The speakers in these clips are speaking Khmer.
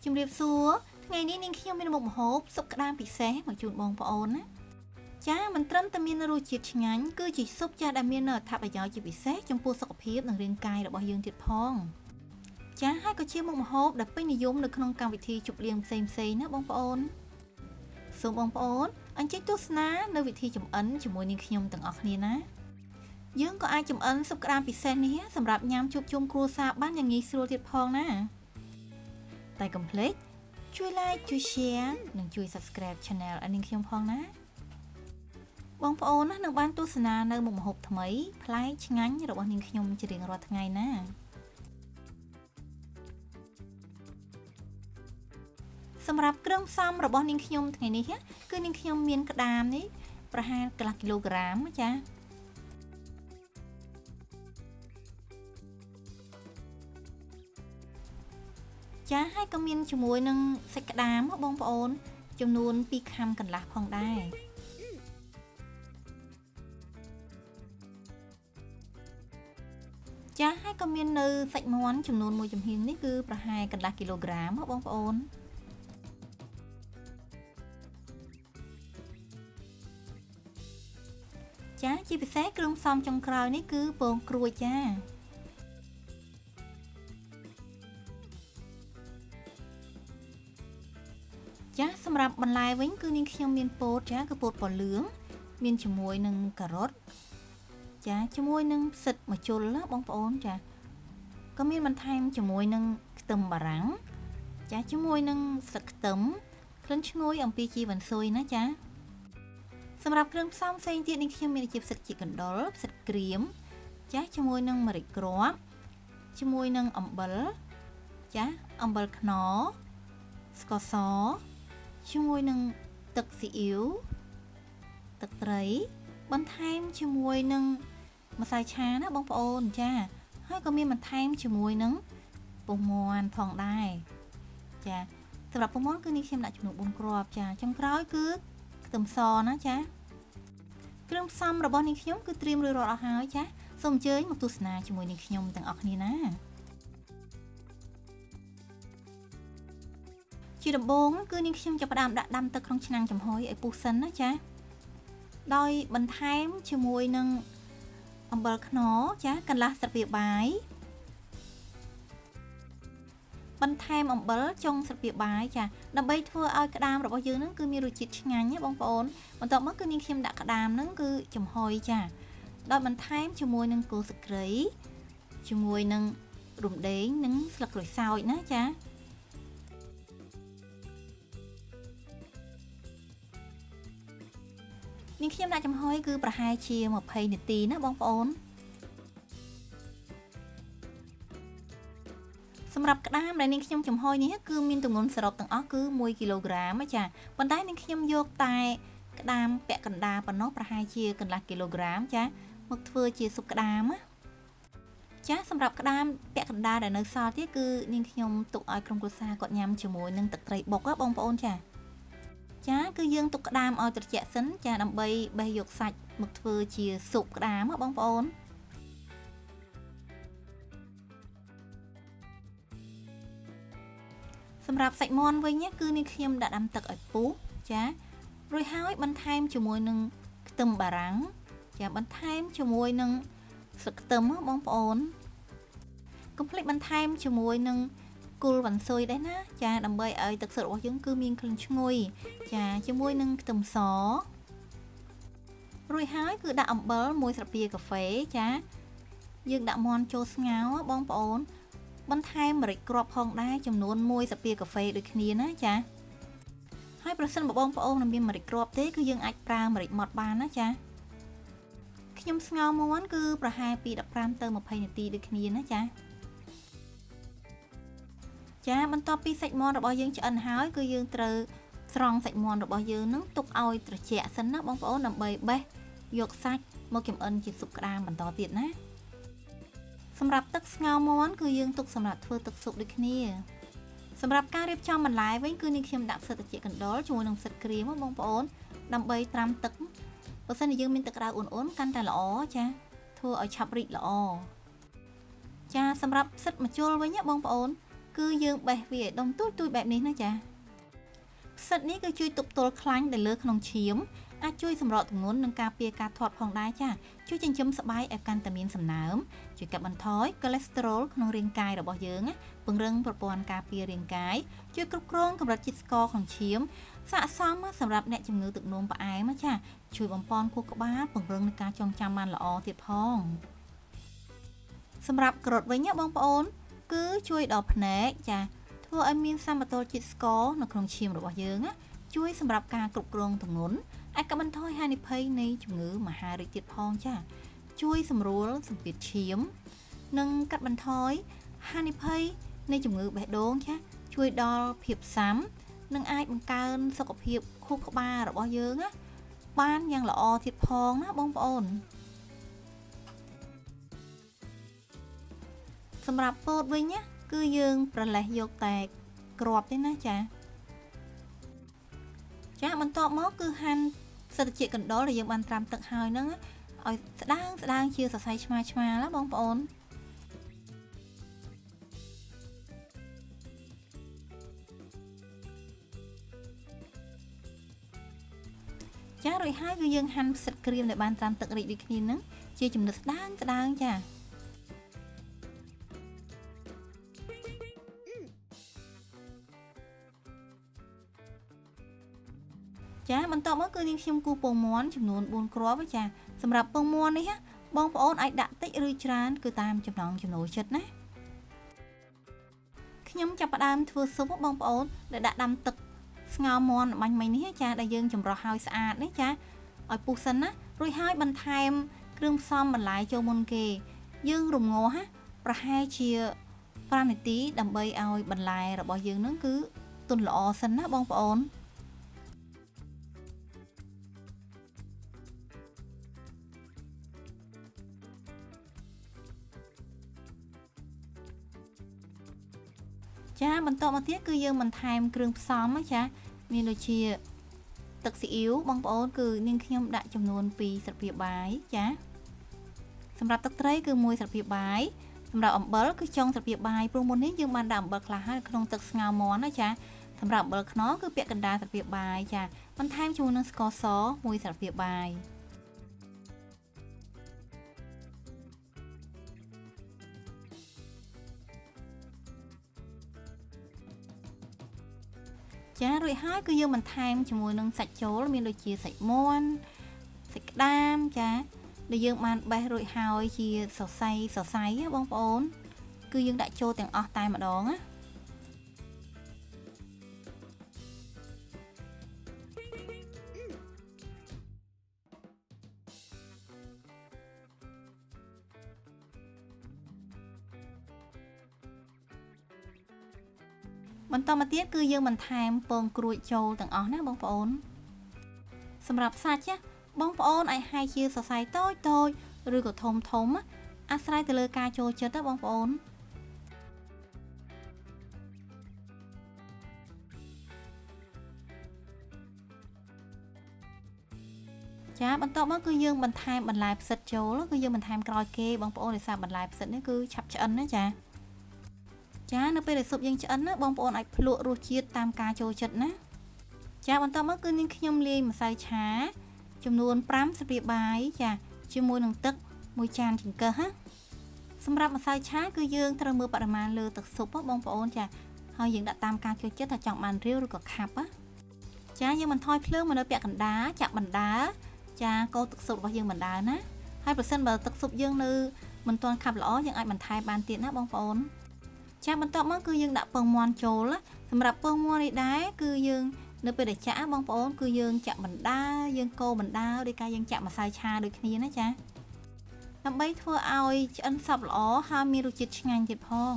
ជំរាបសួរថ្ងៃនេះនាងខ្ញុំមានមុខម្ហូបស៊ុបក្តាមពិសេសមកជូនបងប្អូនណាចាមិនត្រឹមតែមានរសជាតិឆ្ងាញ់គឺជាស៊ុបចាដែលមានអត្ថប្រយោជន៍ជាពិសេសចំពោះសុខភាពនិងរាងកាយរបស់យើងទៀតផងចាហើយក៏ជាមុខម្ហូបដែលពេញនិយមនៅក្នុងកម្មវិធីជប់លៀងផ្សេងៗណាបងប្អូនសូមបងប្អូនអញ្ជើញទស្សនានៅវិធីចម្អិនជាមួយនាងខ្ញុំទាំងអស់គ្នាណាយើងក៏អាចចម្អិនស៊ុបក្តាមពិសេសនេះសម្រាប់ញ៉ាំជួបជុំគ្រួសារបានយ៉ាងងាយស្រួលទៀតផងណាតែកុំភ្លេចជួយ like ជួយ share និងជួយ subscribe channel ឲ្យនាងខ្ញុំផងណាបងប្អូនណានឹងបានទស្សនានៅមុខម្ហូបថ្មីប្លែកឆ្ងាញ់របស់នាងខ្ញុំជារៀងរាល់ថ្ងៃណាសម្រាប់គ្រឿងផ្សំរបស់នាងខ្ញុំថ្ងៃនេះគឺនាងខ្ញុំមានក្តាមនេះប្រហែលកន្លះគីឡូក្រាមចាចាហើយក៏មានជាមួយនឹងសាច់ក្តាមបងប្អូនចំនួន2ខាំកន្លះផងដែរចាហើយក៏មាននៅសាច់មាន់ចំនួន1ចំហៀងនេះគឺប្រហែលកន្លះគីឡូក្រាមបងប្អូនចាជាពិសេសគ្រឿងផ្សំចុងក្រោយនេះគឺពងក្រួយចាសម្រាប់បន្លែវិញគឺនាងខ្ញុំមានពោតចាគឺពោតពណ៌លឿងមានជាមួយនឹងការ៉ុតចាជាមួយនឹងផ្សិតម្ជុលណាបងប្អូនចាក៏មានបន្ថែមជាមួយនឹងខ្ទឹមបារាំងចាជាមួយនឹងស្លឹកខ្ទឹមក្លិនឈ្ងុយអំពីជីវ៉ាន់ស៊ុយណាចាសម្រាប់គ្រឿងផ្សំផ្សេងទៀតនាងខ្ញុំមានជាផ្សិតជីកណ្ដុរផ្សិតក្រៀមចាជាមួយនឹងម្រេចគ្រាប់ជាមួយនឹងអំបិលចាអំបិលខ្នុរស្ករសជាមួយនឹងទឹកស៊ីអ៊ីវទឹកត្រីបន្ថែមជាមួយនឹងម្សៅឆាណាបងប្អូនចាហើយក៏មានបន្ថែមជាមួយនឹងពងមាន់ផងដែរចាសម្រាប់ពងមាន់គឺនេះខ្ញុំដាក់ចំនួន4គ្រាប់ចាចុងក្រោយគឺខ្ទឹមសណាចាគ្រឿងផ្សំរបស់នាងខ្ញុំគឺត្រៀមរួចរាល់អស់ហើយចាសូមអញ្ជើញមកទស្សនាជាមួយនាងខ្ញុំទាំងអស់គ្នាណាជាដំបូងគឺនាងខ្ញុំចាប់ផ្ដើមដាក់ដាំទឹកក្នុងឆ្នាំងចំហុយឲ្យពុះសិនណាចាដោយបន្ថែមជាមួយនឹងអំបិលខ្នុរចាកន្លះស្លាបព្រាបាយបន្ថែមអំបិលចុងស្លាបព្រាបាយចាដើម្បីធ្វើឲ្យក្តាមរបស់យើងហ្នឹងគឺមានរសជាតិឆ្ងាញ់ណាបងប្អូនបន្ទាប់មកគឺនាងខ្ញុំដាក់ក្តាមហ្នឹងគឺចំហុយចាដោយបន្ថែមជាមួយនឹងគល់ស្លឹកគ្រៃជាមួយនឹងរំដេងនិងស្លឹកក្រូចសើចណាចានាងខ្ញុំដាក់ចំហុយគឺប្រហែលជា20នាទីណាបងប្អូនសម្រាប់ក្តាមដែលនាងខ្ញុំចំហុយនេះគឺមានទម្ងន់សរុបទាំងអស់គឺ1គីឡូក្រាមចាប៉ុន្តែនាងខ្ញុំយកតែក្តាមពាក់កណ្ដាលប៉ុណ្ណោះប្រហែលជាកន្លះគីឡូក្រាមចាមកធ្វើជាស៊ុបក្តាមណាចាសម្រាប់ក្តាមពាក់កណ្ដាលដែលនៅសល់ទៀតគឺនាងខ្ញុំទុកឲ្យក្រុមគ្រួសារគាត់ញ៉ាំជាមួយនឹងទឹកត្រីបុកបងប្អូនចាគឺយើងទុកក្តាមឲ្យត្រជាក់សិនចាដើម្បីបេះយកសាច់មកធ្វើជាស៊ុបក្តាមបងប្អូនសម្រាប់សាច់មាន់វិញគឺនាងខ្ញុំដាក់ដាំទឹកឲ្យពុះចារួចហើយបន្ថែមជាមួយនឹងខ្ទឹមបារាំងចាបន្ថែមជាមួយនឹងស្លឹកខ្ទឹមបងប្អូនកុំភ្លេចបន្ថែមជាមួយនឹងគល់វ៉ាន់ស៊ុយដែរណាចាដើម្បីឲ្យទឹកស៊ុបរបស់យើងគឺមានក្លិនឈ្ងុយចាជាមួយនឹងខ្ទឹមសរួចហើយគឺដាក់អំបិល1ស្លាបព្រាកាហ្វេចាយើងដាក់មាន់ចូលស្ងោរបងប្អូនបន្ថែមម្រេចគ្រាប់ផងដែរចំនួន1ស្លាបព្រាកាហ្វេដូចគ្នាណាចាហើយប្រសិនបើបងប្អូនមានម្រេចគ្រាប់ទេគឺយើងអាចប្រើម្រេចម៉ដ្ឋបានណាចាខ្ញុំស្ងោរមាន់គឺប្រហែលពី15ទៅ20នាទីដូចគ្នាណាចាបន្ទាប់ពីសាច់មាន់របស់យើងឆ្អិនហើយគឺយើងត្រូវស្រង់សាច់មាន់របស់យើងនឹងទុកឲ្យត្រជាក់សិនណាបងប្អូនដើម្បីបេះយកសាច់មកចម្អិនជាស៊ុបក្តាមបន្តទៀតណាសម្រាប់ទឹកស្ងោរមាន់គឺយើងទុកសម្រាប់ធ្វើទឹកស៊ុបដូចគ្នាសម្រាប់ការរៀបចំបន្លែវិញគឺនាងខ្ញុំដាក់ផ្សិតត្រជាក់កណ្ដុរជាមួយនឹងផ្សិតក្រៀមបងប្អូនដើម្បីត្រាំទឹកបើសិនជាយើងមានទឹកក្តៅអ៊ុនៗកាន់តែល្អចាធ្វើឲ្យឆាប់រីកល្អចាសម្រាប់ផ្សិតម្ជុលវិញបងប្អូន គឺយើងបេះវាឲ្យដុំទូចៗបែបនេះណាចាផ្សិតនេះគឺជួយទប់ទល់ខ្លាញ់ដែលលើក្នុងឈាមអាចជួយសម្រកទម្ងន់និងការពារការធាត់ផងដែរចាជួយចិញ្ចឹមស្បែកឲ្យកាន់តែមានសំណើមជួយកាត់បន្ថយកូលេស្តេរ៉ុលក្នុងរាងកាយរបស់យើងពង្រឹងប្រព័ន្ធការពាររាងកាយជួយគ្រប់គ្រងកម្រិតជាតិស្ករក្នុងឈាមស័ក្តិសមសម្រាប់អ្នកជំងឺទឹកនោមផ្អែមចាជួយបំប៉នខួរក្បាលពង្រឹងនឹងការចងចាំបានល្អទៀតផងសម្រាប់ក្រូចវិញបងប្អូនគឺជួយដល់ភ្នែកចាធ្វើឲ្យមានសម្បតុល្យជាតិស្ករនៅក្នុងឈាមរបស់យើងជួយសម្រាប់ការគ្រប់គ្រងទម្ងន់អាចកាត់បន្ថយហានិភ័យនៃជំងឺមហារីកទៀតផងចាជួយសម្រួលសម្ពាធឈាមនិងកាត់បន្ថយហានិភ័យនៃជំងឺបេះដូងចាជួយដល់ភាពស៊ាំនិងអាចបង្កើនសុខភាពខួរក្បាលរបស់យើងបានយ៉ាងល្អទៀតផងណាបងប្អូនសម្រាប់ពោតវិញគឺយើងប្រឡេះយកតែគ្រាប់ទេណាចាបន្ទាប់មកគឺហាន់ផ្សិតត្រចៀកកណ្ដុរដែលយើងបានត្រាំទឹកហើយហ្នឹងឲ្យស្ដើងជាសរសៃឆ្មារណាបងប្អូនរួចហើយគឺយើងហាន់ផ្សិតក្រៀមដែលបានត្រាំទឹករីកដូចគ្នាហ្នឹងជាចំណិតស្ដើងចាបន្ទាប់មកគឺនាងខ្ញុំគូពងមាន់ចំនួន4គ្រាប់ចាសម្រាប់ពងមាន់នេះបងប្អូនអាចដាក់តិចឬច្រើនគឺតាមចំណង់ចំណូលចិត្តណាខ្ញុំចាប់ផ្ដើមធ្វើស៊ុបបងប្អូនដែលដាក់ដាំទឹកស្ងោរមាន់បាញ់មិញនេះចាដែលយើងចម្រោះឲ្យស្អាតនេះចាឲ្យពុះសិនណារួចហើយបន្ថែមគ្រឿងផ្សំបន្លែចូលមុនគេយើងរំងាស់ប្រហែលជា5នាទីដើម្បីឲ្យបន្លែរបស់យើងនឹងគឺទន់ល្អសិនណាបងប្អូនបន្ទាប់មកទៀតគឺយើងបន្ថែមគ្រឿងផ្សំចាមានដូចជាទឹកស៊ីអ៊ីវបងប្អូនគឺនាងខ្ញុំដាក់ចំនួន2ស្លាបព្រាបាយចាសម្រាប់ទឹកត្រីគឺ1ស្លាបព្រាបាយសម្រាប់អំបិលគឺចុងស្លាបព្រាបាយព្រោះមុននេះយើងបានដាក់អំបិលខ្លះហើយក្នុងទឹកស្ងោរមាន់ណាចាសម្រាប់អំបិលខ្នុរគឺពាក់កណ្ដាលស្លាបព្រាបាយចាបន្ថែមជាមួយនឹងស្ករស1ស្លាបព្រាបាយរួចហើយគឺយើងបន្ថែមជាមួយនឹងសាច់ចូលមានដូចជាសាច់មាន់សាច់ក្តាមចាដែលយើងបានបេះរួចហើយជាសរសៃបងប្អូនគឺយើងដាក់ចូលទាំងអស់តែម្ដងណាបន្តមកទៀតគឺយើងបន្ថែមពងក្រួយចូលទាំងអស់ណាបងប្អូនសម្រាប់សាច់បងប្អូនអាចហែកជាសរសៃតូចឬក៏ធំអាស្រ័យទៅលើការចូលចិត្តណាបងប្អូនបន្ទាប់មកគឺយើងបន្ថែមបន្លែផ្សិតចូលគឺយើងបន្ថែមក្រោយគេបងប្អូនដោយសារបន្លែផ្សិតនេះគឺឆាប់ឆ្អិនណានៅពេលដែលស៊ុបយើងឆ្អិនណាបងប្អូនអាចភ្លក់រសជាតិតាមការចូលចិត្តណាបន្តមកគឺនាងខ្ញុំលាយម្សៅឆាចំនួន5ស្លាបព្រាបាយជាមួយនឹងទឹក1ចានចង្កឹះសម្រាប់ម្សៅឆាគឺយើងត្រូវមើលបរិមាណលើទឹកស៊ុបបងប្អូនហើយយើងដាក់តាមការចូលចិត្តថាចង់បានរាវឬក៏ខាប់យើងបន្ថយភ្លើងមកនៅពាក់កណ្ដាលចាក់បណ្ដាកូរទឹកស៊ុបរបស់យើងបណ្ដាណាហើយប្រសិនបើទឹកស៊ុបយើងនៅមិនទាន់ខាប់ល្អយើងអាចបន្ថែមបានទៀតណាបងប្អូនបន្ទាប់មកគឺយើងដាក់ពងមាន់ចូលសម្រាប់ពងមាន់នេះដែរគឺយើងនៅពេលដែលចាក់បងប្អូនគឺយើងចាក់បណ្ដាយើងកូរបណ្ដាដោយការយើងចាក់ម្សៅឆាដូចគ្នាណាដើម្បីធ្វើឲ្យឆ្អិនសព្វល្អហើយមានរសជាតិឆ្ងាញ់ទៀតផង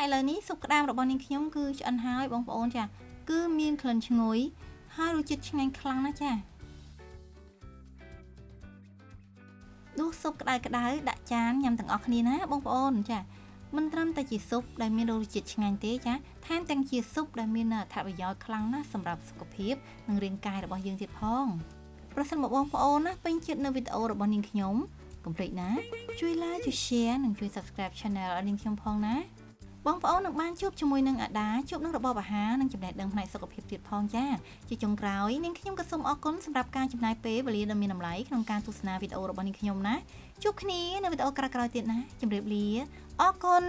ឥឡូវនេះស៊ុបក្តាមរបស់នាងខ្ញុំគឺឆ្អិនហើយបងប្អូនគឺមានក្លិនឈ្ងុយ ហើយរសជាតិឆ្ងាញ់ខ្លាំងណាស់ចាដួសស៊ុបក្តៅៗដាក់ចានញ៉ាំទាំងអស់គ្នាណាបងប្អូនចាមិនត្រឹមតែជាស៊ុបដែលមានរសជាតិឆ្ងាញ់ទេចាថែមទាំងជាស៊ុបដែលមានអត្ថប្រយោជន៍ខ្លាំងណាស់សម្រាប់សុខភាពនិងរាងកាយរបស់យើងទៀតផងប្រសិនបើបងប្អូនណាពេញចិត្តនៅវីដេអូរបស់នាងខ្ញុំកុំភ្លេចណាជួយ like ជួយ share និងជួយ subscribe channel ឲ្យនាងខ្ញុំផងណាបងប្អូននឹងបានជួបជាមួយនឹងអាដាជួបនឹងរបបអាហារនិងចំណេះដឹងផ្នែកសុខភាពទៀតផងចាជាចុងក្រោយនាងខ្ញុំក៏សូមអរគុណសម្រាប់ការចំណាយពេលវេលាដ៏មានតម្លៃក្នុងការទស្សនាវីដេអូរបស់នាងខ្ញុំណាជួបគ្នានៅវីដេអូក្រោយៗទៀតណាជម្រាបលាអរគុណ